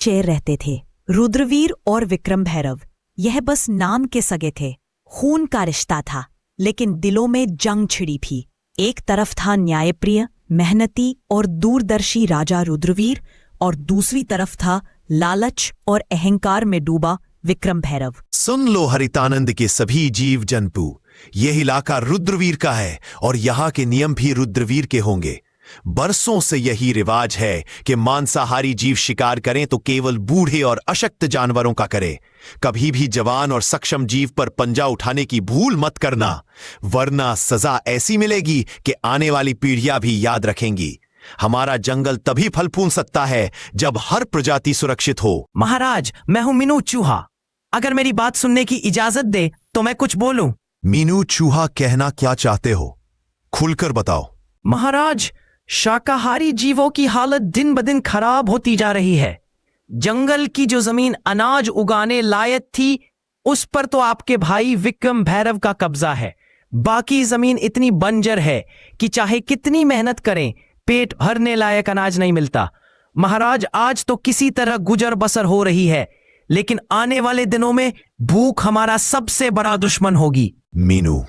Chair रहते थे। रुद्रवीर और विक्रम भैरव यह बस नाम के सगे थे। खून का रिश्ता था, लेकिन दिलों में जंग छिड़ी थी। एक तरफ था न्यायप्रिय, मेहनती और दूरदर्शी राजा रुद्रवीर, और दूसरी तरफ था लालच और अहंकार में डूबा विक्रम भैरव। सुन लो हरितानंद के सभी जीव जंतु, यह इलाका रुद्रवीर का है और यहाँ के नियम भी रुद्रवीर के होंगे। बरसों से यही रिवाज है कि मांसाहारी जीव शिकार करें तो केवल बूढ़े और अशक्त जानवरों का करें। कभी भी जवान और सक्षम जीव पर पंजा उठाने की भूल मत करना, वरना सजा ऐसी मिलेगी कि आने वाली पीढ़ियां भी याद रखेंगी। हमारा जंगल तभी फल फूल सकता है जब हर प्रजाति सुरक्षित हो। महाराज, मैं हूं मीनू चूहा। अगर मेरी बात सुनने की इजाजत दे तो मैं कुछ बोलूं। मीनू चूहा कहना क्या चाहते हो, खुलकर बताओ। महाराज, शाकाहारी जीवों की हालत दिन ब दिन खराब होती जा रही है। जंगल की जो जमीन अनाज उगाने लायक थी, उस पर तो आपके भाई विक्रम भैरव का कब्जा है। बाकी जमीन इतनी बंजर है कि चाहे कितनी मेहनत करें, पेट भरने लायक अनाज नहीं मिलता। महाराज, आज तो किसी तरह गुजर बसर हो रही है, लेकिन आने वाले दिनों में भूख हमारा सबसे बड़ा दुश्मन होगी। मीनू,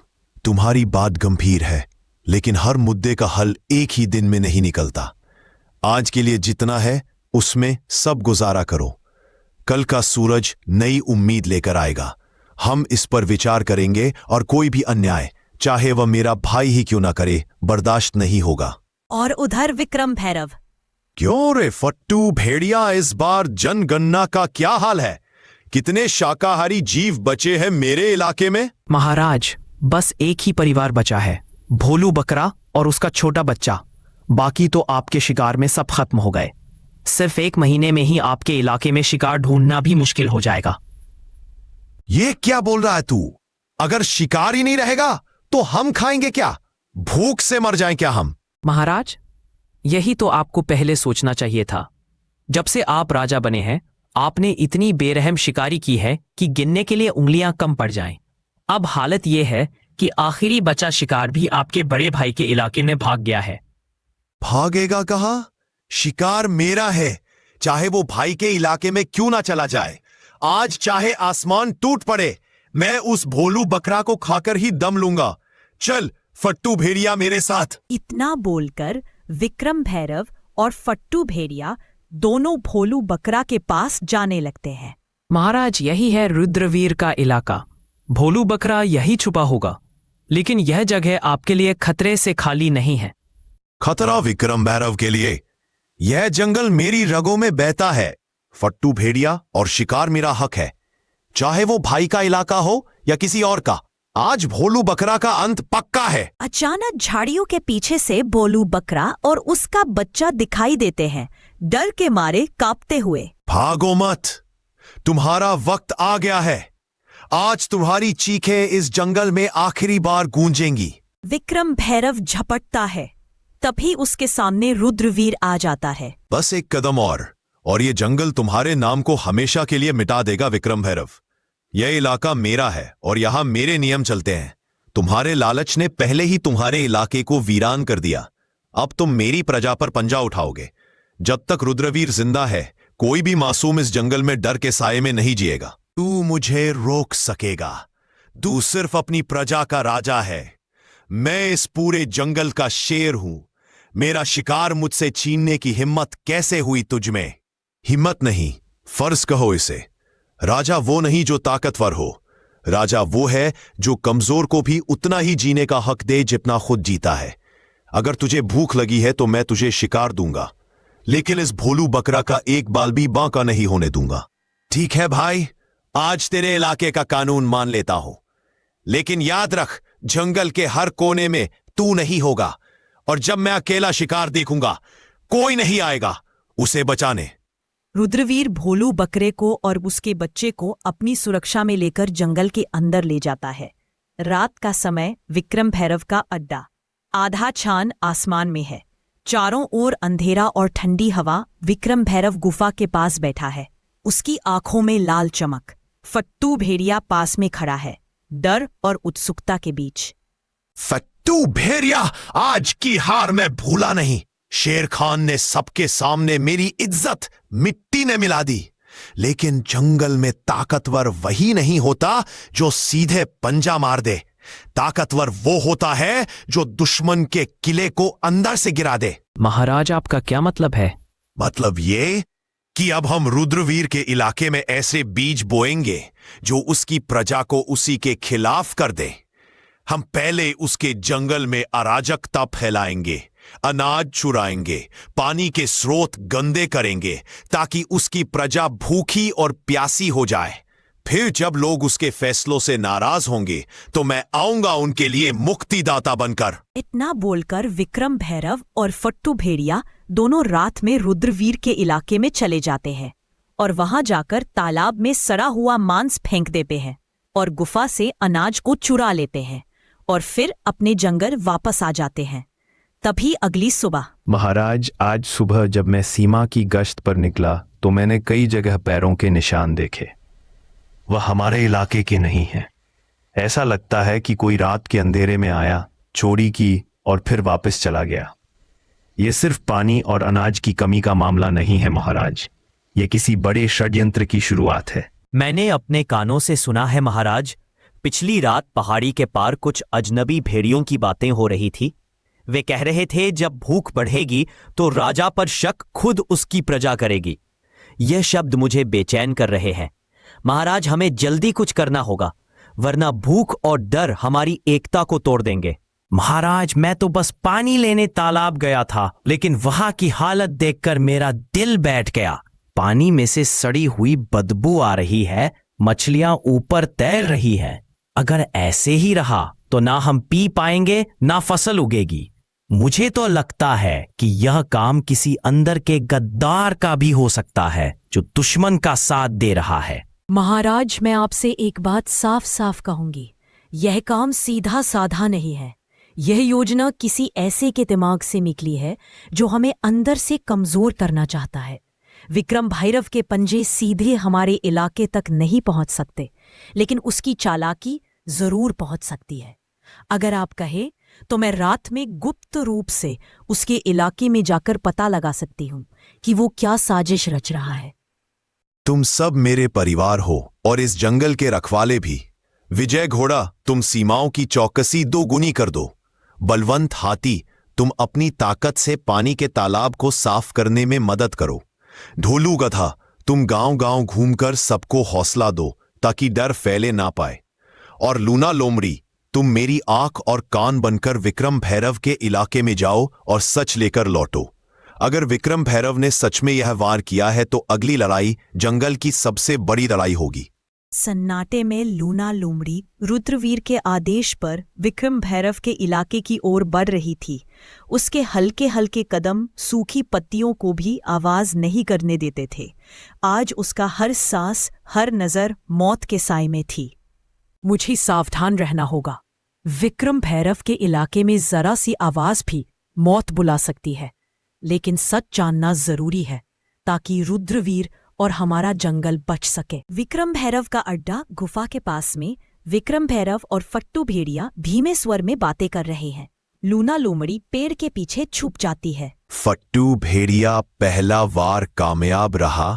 तुम्हारी बात गंभीर है, लेकिन हर मुद्दे का हल एक ही दिन में नहीं निकलता। आज के लिए जितना है उसमें सब गुजारा करो। कल का सूरज नई उम्मीद लेकर आएगा। हम इस पर विचार करेंगे और कोई भी अन्याय, चाहे वह मेरा भाई ही क्यों ना करे, बर्दाश्त नहीं होगा। और उधर विक्रम भैरव। क्यों रे फट्टू भेड़िया, इस बार जनगणना का क्या हाल है? कितने शाकाहारी जीव बचे हैं मेरे इलाके में? महाराज, बस एक ही परिवार बचा है, भोलू बकरा और उसका छोटा बच्चा। बाकी तो आपके शिकार में सब खत्म हो गए। सिर्फ 1 महीने में ही आपके इलाके में शिकार ढूंढना भी मुश्किल हो जाएगा। ये क्या बोल रहा है तू? अगर शिकार ही नहीं रहेगा तो हम खाएंगे क्या? भूख से मर जाएं क्या हम? महाराज, यही तो आपको पहले सोचना चाहिए था। जब से आप राजा बने हैं, आपने इतनी बेरहम शिकारी की है कि गिनने के लिए उंगलियां कम पड़ जाएं। अब हालत यह है कि आखिरी बचा शिकार भी आपके बड़े भाई के इलाके में भाग गया है। भागेगा कहाँ? शिकार मेरा है, चाहे वो भाई के इलाके में क्यों ना चला जाए। आज चाहे आसमान टूट पड़े, मैं उस भोलू बकरा को खाकर ही दम लूंगा। चल फट्टू भेड़िया मेरे साथ। इतना बोलकर विक्रम भैरव और फट्टू भेड़िया दोनों भोलू बकरा के पास जाने लगते हैं। महाराज, यही है रुद्रवीर का इलाका। भोलू बकरा यही छुपा होगा, लेकिन यह जगह आपके लिए खतरे से खाली नहीं है। खतरा विक्रम भैरव के लिए? यह जंगल मेरी रगों में बहता है। फट्टू भेड़िया और शिकार मेरा हक है, चाहे वो भाई का इलाका हो या किसी और का। आज भोलू बकरा का अंत पक्का है। अचानक झाड़ियों के पीछे से भोलू बकरा और उसका बच्चा दिखाई देते हैं, डर के मारे कांपते हुए। भागो मत, तुम्हारा वक्त आ गया है। आज तुम्हारी चीखें इस जंगल में आखिरी बार गूंजेंगी। विक्रम भैरव झपटता है, तभी उसके सामने रुद्रवीर आ जाता है। बस एक कदम और ये जंगल तुम्हारे नाम को हमेशा के लिए मिटा देगा विक्रम भैरव। यह इलाका मेरा है और यहां मेरे नियम चलते हैं। तुम्हारे लालच ने पहले ही तुम्हारे इलाके को वीरान कर दिया। अब तुम मेरी प्रजा पर पंजा उठाओगे। जब तक रुद्रवीर जिंदा है, कोई भी मासूम इस जंगल में डर के साये में नहीं जिएगा। तू मुझे रोक सकेगा? तू सिर्फ अपनी प्रजा का राजा है। मैं इस पूरे जंगल का शेर हूं। मेरा शिकार मुझसे छीनने की हिम्मत कैसे हुई तुझमें? हिम्मत नहीं, फर्ज कहो इसे। राजा वो नहीं जो ताकतवर हो, राजा वो है जो कमजोर को भी उतना ही जीने का हक दे जितना खुद जीता है। अगर तुझे भूख लगी है तो मैं तुझे शिकार दूंगा, लेकिन इस भोलू बकरा का एक बाल भी बांका नहीं होने दूंगा। ठीक है भाई, आज तेरे इलाके का कानून मान लेता हूं, लेकिन याद रख, जंगल के हर कोने में तू नहीं होगा, और जब मैं अकेला शिकार देखूंगा, कोई नहीं आएगा उसे बचाने। रुद्रवीर भोलू बकरे को और उसके बच्चे को अपनी सुरक्षा में लेकर जंगल के अंदर ले जाता है। रात का समय, विक्रम भैरव का अड्डा। आधा चांद आसमान में है, चारों ओर अंधेरा और ठंडी हवा। विक्रम भैरव गुफा के पास बैठा है, उसकी आंखों में लाल चमक। फट्टू भेड़िया पास में खड़ा है, डर और उत्सुकता के बीच। फट्टू भेड़िया, आज की हार मैं भूला नहीं। शेर खान ने सबके सामने मेरी इज्जत मिट्टी में मिला दी। लेकिन जंगल में ताकतवर वही नहीं होता जो सीधे पंजा मार दे। ताकतवर वो होता है जो दुश्मन के किले को अंदर से गिरा दे। महाराज, आपका क्या मतलब है? मतलब ये कि अब हम रुद्रवीर के इलाके में ऐसे बीज बोएंगे जो उसकी प्रजा को उसी के खिलाफ कर दे। हम पहले उसके जंगल में अराजकता फैलाएंगे, अनाज चुराएंगे, पानी के स्रोत गंदे करेंगे ताकि उसकी प्रजा भूखी और प्यासी हो जाए। फिर जब लोग उसके फैसलों से नाराज होंगे तो मैं आऊंगा उनके लिए मुक्तिदाता बनकर। इतना बोलकर विक्रम भैरव और फट्टू भेड़िया दोनों रात में रुद्रवीर के इलाके में चले जाते हैं और वहां जाकर तालाब में सड़ा हुआ मांस फेंक देते हैं और गुफा से अनाज को चुरा लेते हैं और फिर अपने जंगल वापस आ जाते हैं। तभी अगली सुबह। महाराज, आज सुबह जब मैं सीमा की गश्त पर निकला तो मैंने कई जगह पैरों के निशान देखे। वह हमारे इलाके के नहीं हैं। ऐसा लगता है कि कोई रात के अंधेरे में आया, चोरी की और फिर वापस चला गया। ये सिर्फ पानी और अनाज की कमी का मामला नहीं है महाराज, ये किसी बड़े षड्यंत्र की शुरुआत है। मैंने अपने कानों से सुना है महाराज, पिछली रात पहाड़ी के पार कुछ अजनबी भेड़ियों की बातें हो रही थी। वे कह रहे थे जब भूख बढ़ेगी तो राजा पर शक खुद उसकी प्रजा करेगी। यह शब्द मुझे बेचैन कर रहे हैं। महाराज, हमें जल्दी कुछ करना होगा, वरना भूख और डर हमारी एकता को तोड़ देंगे। महाराज, मैं तो बस पानी लेने तालाब गया था, लेकिन वहां की हालत देखकर मेरा दिल बैठ गया। पानी में से सड़ी हुई बदबू आ रही है, मछलियां ऊपर तैर रही हैं। अगर ऐसे ही रहा तो ना हम पी पाएंगे ना फसल उगेगी। मुझे तो लगता है कि यह काम किसी अंदर के गद्दार का भी हो सकता है जो दुश्मन का साथ दे रहा है। महाराज, मैं आपसे एक बात साफ साफ कहूंगी, यह काम सीधा साधा नहीं है। यह योजना किसी ऐसे के दिमाग से निकली है जो हमें अंदर से कमजोर करना चाहता है। विक्रम भैरव के पंजे सीधे हमारे इलाके तक नहीं पहुंच सकते, लेकिन उसकी चालाकी जरूर पहुंच सकती है। अगर आप कहे तो मैं रात में गुप्त रूप से उसके इलाके में जाकर पता लगा सकती हूं कि वो क्या साजिश रच रहा है। तुम सब मेरे परिवार हो और इस जंगल के रखवाले भी। विजय घोड़ा, तुम सीमाओं की चौकसी दोगुनी कर दो। बलवंत हाथी, तुम अपनी ताकत से पानी के तालाब को साफ करने में मदद करो। ढोलू गधा, तुम गांव-गांव घूमकर सबको हौसला दो ताकि डर फैले ना पाए। और लूना लोमड़ी, तुम मेरी आंख और कान बनकर विक्रम भैरव के इलाके में जाओ और सच लेकर लौटो। अगर विक्रम भैरव ने सच में यह वार किया है तो अगली लड़ाई जंगल की सबसे बड़ी लड़ाई होगी। सन्नाटे में लूना लोमड़ी रुद्रवीर के आदेश पर विक्रम भैरव के इलाके की ओर बढ़ रही थी। उसके हल्के हल्के कदम सूखी पत्तियों को भी आवाज नहीं करने देते थे। आज उसका हर सांस, हर नजर मौत के साए में थी। मुझे सावधान रहना होगा। विक्रम भैरव के इलाके में जरा सी आवाज भी मौत बुला सकती है, लेकिन सच जानना जरूरी है ताकि रुद्रवीर और हमारा जंगल बच सके। विक्रम भैरव का अड्डा गुफा के पास में विक्रम भैरव और फट्टू भेड़िया धीमे स्वर में बातें कर रहे हैं। लूना लोमड़ी पेड़ के पीछे छुप जाती है। फट्टू भेड़िया, पहला वार कामयाब रहा।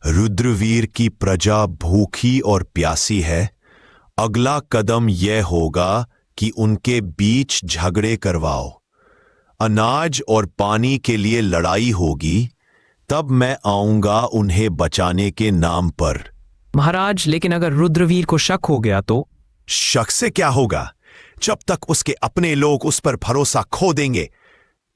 रुद्रवीर की प्रजा भूखी और प्यासी है। अगला कदम यह होगा कि उनके बीच झगड़े करवाओ। अनाज और पानी के लिए लड़ाई होगी, तब मैं आऊंगा उन्हें बचाने के नाम पर। महाराज, लेकिन अगर रुद्रवीर को शक हो गया तो? शक से क्या होगा? जब तक उसके अपने लोग उस पर भरोसा खो देंगे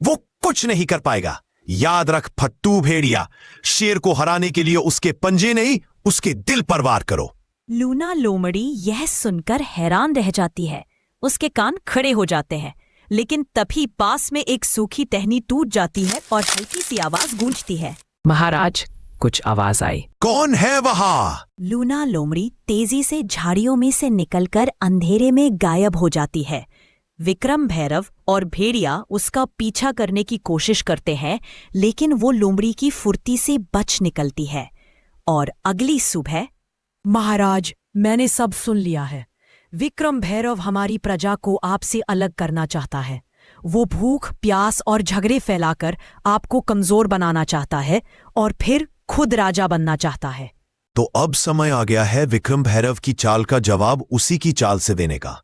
वो कुछ नहीं कर पाएगा। याद रख फट्टू भेड़िया, शेर को हराने के लिए उसके पंजे नहीं, उसके दिल पर वार करो। लूना लोमड़ी यह सुनकर हैरान रह जाती है। उसके कान खड़े हो जाते हैं, लेकिन तभी पास में एक सूखी टहनी टूट जाती है और हल्की सी आवाज गूंजती है। महाराज, कुछ आवाज आई। कौन है वहां? लूना लोमड़ी तेजी से झाड़ियों में से निकलकर अंधेरे में गायब हो जाती है। विक्रम भैरव और भेड़िया उसका पीछा करने की कोशिश करते हैं, लेकिन वो लोमड़ी की फुर्ती से बच निकलती है। और अगली सुबह। महाराज, मैंने सब सुन लिया है। विक्रम भैरव हमारी प्रजा को आपसे अलग करना चाहता है। वो भूख, प्यास और झगड़े फैलाकर आपको कमजोर बनाना चाहता है और फिर खुद राजा बनना चाहता है। तो अब समय आ गया है विक्रम भैरव की चाल का जवाब उसी की चाल से देने का।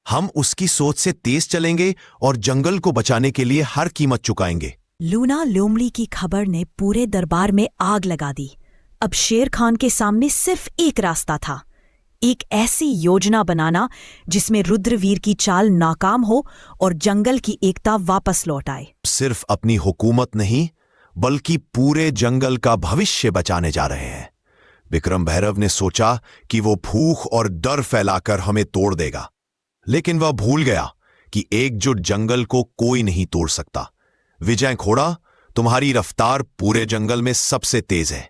हम उसकी सोच से तेज चलेंगे और जंगल को बचाने के लिए हर कीमत चुकाएंगे। लूना लोमड़ी की खबर ने पूरे दरबार में आग लगा दी। अब शेर खान के सामने सिर्फ एक रास्ता था, एक ऐसी योजना बनाना जिसमें रुद्रवीर की चाल नाकाम हो और जंगल की एकता वापस लौट आए। सिर्फ अपनी हुकूमत नहीं, बल्कि पूरे जंगल का भविष्य बचाने जा रहे हैं। विक्रम भैरव ने सोचा कि वो भूख और डर फैलाकर हमें तोड़ देगा, लेकिन वह भूल गया कि एकजुट जंगल को कोई नहीं तोड़ सकता। विजय घोड़ा, तुम्हारी रफ्तार पूरे जंगल में सबसे तेज है।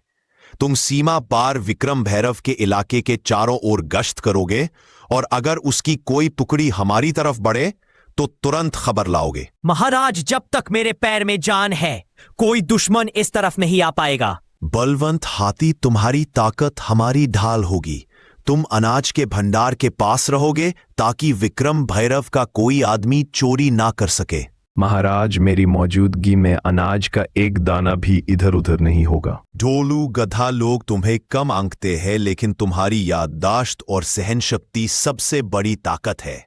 तुम सीमा पार विक्रम भैरव के इलाके के चारों ओर गश्त करोगे और अगर उसकी कोई टुकड़ी हमारी तरफ बढ़े तो तुरंत खबर लाओगे। महाराज, जब तक मेरे पैर में जान है कोई दुश्मन इस तरफ नहीं आ पाएगा। बलवंत हाथी, तुम्हारी ताकत हमारी ढाल होगी। तुम अनाज के भंडार के पास रहोगे ताकि विक्रम भैरव का कोई आदमी चोरी ना कर सके। महाराज, मेरी मौजूदगी में अनाज का एक दाना भी इधर उधर नहीं होगा। ढोलू गधा लोग तुम्हें कम आंकते हैं, लेकिन तुम्हारी याददाश्त और सहन शक्ति सबसे बड़ी ताकत है।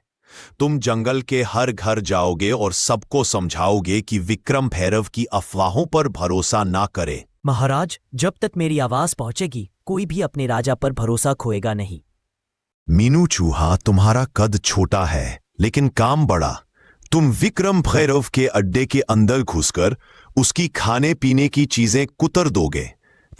तुम जंगल के हर घर जाओगे और सबको समझाओगे कि विक्रम भैरव की अफवाहों पर भरोसा ना करे। महाराज, जब तक मेरी आवाज पहुंचेगी कोई भी अपने राजा पर भरोसा खोएगा नहीं। मीनू चूहा, तुम्हारा कद छोटा है लेकिन काम बड़ा। तुम विक्रम भैरव के अड्डे के अंदर घुसकर उसकी खाने पीने की चीजें कुतर दोगे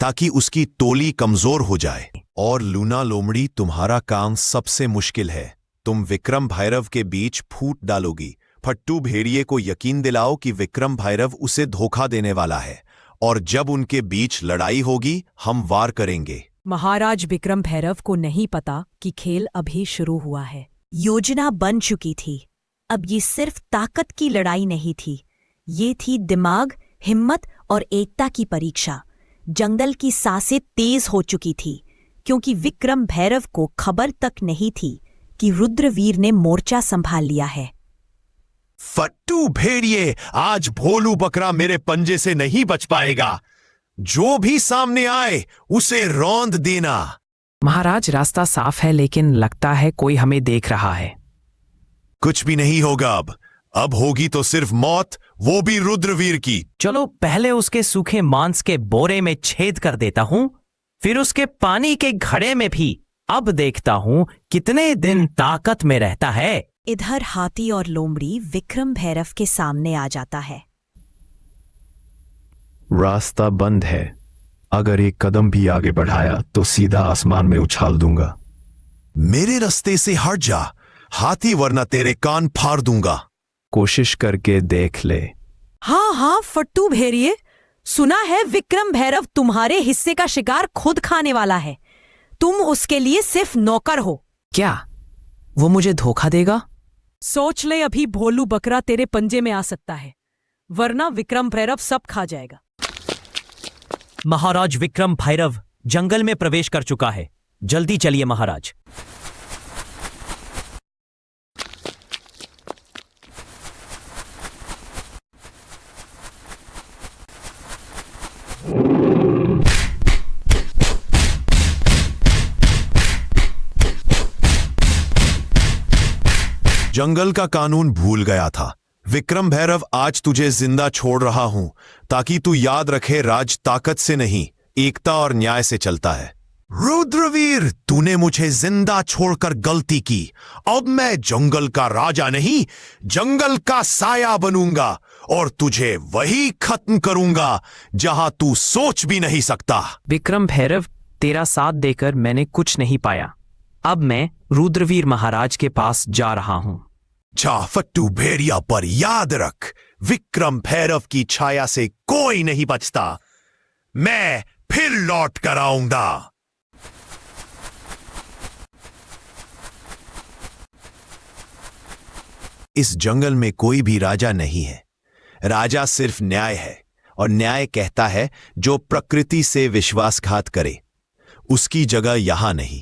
ताकि उसकी टोली कमजोर हो जाए। और लूना लोमड़ी, तुम्हारा काम सबसे मुश्किल है। तुम विक्रम भैरव के बीच फूट डालोगी। फट्टू भेड़िए को यकीन दिलाओ कि विक्रम भैरव उसे धोखा देने वाला है और जब उनके बीच लड़ाई होगी हम वार करेंगे। महाराज, विक्रम भैरव को नहीं पता कि खेल अभी शुरू हुआ है। योजना बन चुकी थी। अब ये सिर्फ ताकत की लड़ाई नहीं थी, ये थी दिमाग, हिम्मत और एकता की परीक्षा। जंगल की सांसें तेज हो चुकी थी क्योंकि विक्रम भैरव को खबर तक नहीं थी कि रुद्रवीर ने मोर्चा संभाल लिया है। फट्टू भेड़िए, आज भोलू बकरा मेरे पंजे से नहीं बच पाएगा। जो भी सामने आए उसे रौंद देना। महाराज, रास्ता साफ है लेकिन लगता है कोई हमें देख रहा है। कुछ भी नहीं होगा। अब होगी तो सिर्फ मौत, वो भी रुद्रवीर की। चलो पहले उसके सूखे मांस के बोरे में छेद कर देता हूं, फिर उसके पानी के घड़े में भी। अब देखता हूं कितने दिन ताकत में रहता है। इधर हाथी और लोमड़ी विक्रम भैरव के सामने आ जाता है। रास्ता बंद है। अगर एक कदम भी आगे बढ़ाया तो सीधा आसमान में उछाल दूंगा। मेरे रास्ते से हट जा हाथी, वरना तेरे कान फाड़ दूंगा। कोशिश करके देख ले। हाँ हाँ फट्टू भेड़िए, सुना है विक्रम भैरव तुम्हारे हिस्से का शिकार खुद खाने वाला है। तुम उसके लिए सिर्फ नौकर हो। क्या वो मुझे धोखा देगा? सोच ले, अभी भोलू बकरा तेरे पंजे में आ सकता है, वरना विक्रम भैरव सब खा जाएगा। महाराज, विक्रम भैरव जंगल में प्रवेश कर चुका है। जल्दी चलिए महाराज। जंगल का कानून भूल गया था। विक्रम भैरव, आज तुझे जिंदा छोड़ रहा हूं ताकि तू याद रखे राज ताकत से नहीं, एकता और न्याय से चलता है। रुद्रवीर, तूने मुझे जिंदा छोड़कर गलती की। अब मैं जंगल का राजा नहीं, जंगल का साया बनूंगा और तुझे वही खत्म करूंगा जहां तू सोच भी नहीं सकता। विक्रम भैरव, तेरा साथ देकर मैंने कुछ नहीं पाया। अब मैं रुद्रवीर महाराज के पास जा रहा हूं। जा फट्टू भेड़िया, पर याद रख विक्रम भैरव की छाया से कोई नहीं बचता। मैं फिर लौट कर आऊंगा। इस जंगल में कोई भी राजा नहीं है। राजा सिर्फ न्याय है और न्याय कहता है जो प्रकृति से विश्वासघात करे उसकी जगह यहां नहीं।